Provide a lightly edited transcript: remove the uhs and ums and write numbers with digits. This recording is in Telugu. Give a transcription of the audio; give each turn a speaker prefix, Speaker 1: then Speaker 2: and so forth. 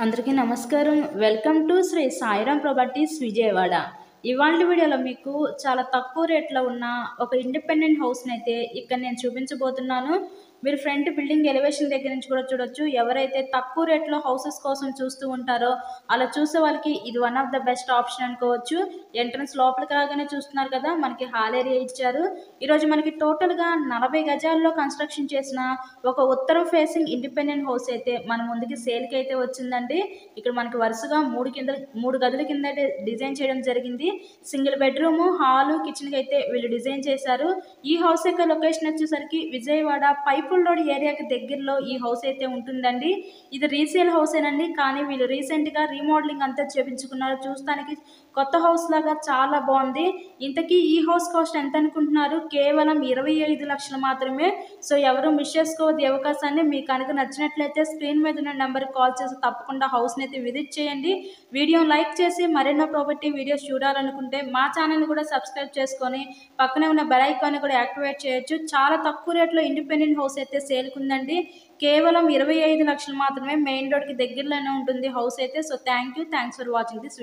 Speaker 1: అందరికీ నమస్కారం. Welcome to Shri Sairam properties Vijayawada. ఇవాల్టి వీడియోలో మీకు చాలా తక్కువ రేట్లో ఉన్న ఒక ఇండిపెండెంట్ హౌస్‌నైతే ఇక్కడ నేను చూపించబోతున్నాను. మీరు ఫ్రంట్ బిల్డింగ్ ఎలివేషన్ దగ్గర నుంచి కూడా చూడొచ్చు. ఎవరైతే తక్కువ రేట్లో హౌసెస్ కోసం చూస్తూ ఉంటారో అలా చూసే వాళ్ళకి ఇది one of the best option అనుకోవచ్చు. ఎంట్రన్స్ లోపలికి రాగానే చూస్తున్నారు కదా, మనకి హాల్ ఏరియా ఇచ్చారు. ఈరోజు మనకి టోటల్‌గా 40 గజాల్లో కన్స్ట్రక్షన్ చేసిన ఒక ఉత్తరం ఫేసింగ్ ఇండిపెండెంట్ హౌస్ అయితే మన ముందుకి సేల్‌కి అయితే వచ్చిందండి. ఇక్కడ మనకి వరుసగా 3 గదుల కింద డిజైన్ చేయడం జరిగింది. సింగిల్ బెడ్రూమ్, హాలు, కిచెన్‌కి అయితే వీళ్ళు డిజైన్ చేశారు. ఈ హౌస్ యొక్క లొకేషన్ వచ్చేసరికి విజయవాడ పైపుల్ రోడ్ ఏరియాకి దగ్గరలో ఈ హౌస్ అయితే ఉంటుందండి. ఇది రీసేల్ హౌసేనండి, కానీ వీళ్ళు రీసెంట్‌గా రీమోడలింగ్ అంతా చేపించుకున్నారు. చూస్తానికి కొత్త హౌస్ లాగా చాలా బాగుంది. ఇంతకీ ఈ హౌస్ కాస్ట్ ఎంత అనుకుంటున్నారు? కేవలం 25 లక్షలు మాత్రమే. సో ఎవరు మిస్ చేసుకోవద్దు ఈ అవకాశాన్ని. మీకు కనుక నచ్చినట్లయితే స్క్రీన్ మీద ఉన్న నెంబర్కి కాల్ చేసి తప్పకుండా హౌస్ని అయితే విజిట్ చేయండి. వీడియోని లైక్ చేసి మరెన్నో ప్రాపర్టీ వీడియోస్ చూడాలనుకుంటే మా ఛానల్ని కూడా సబ్స్క్రైబ్ చేసుకొని పక్కనే ఉన్న బెల్ ఐకాన్ని కూడా యాక్టివేట్ చేయొచ్చు. చాలా తక్కువ రేట్లో ఇండిపెండెంట్ హౌస్ అయితే సేల్కి ఉందండి. కేవలం 25 లక్షలు మాత్రమే. మెయిన్ రోడ్కి దగ్గరలోనే ఉంటుంది హౌస్ అయితే. So thanks for watching this.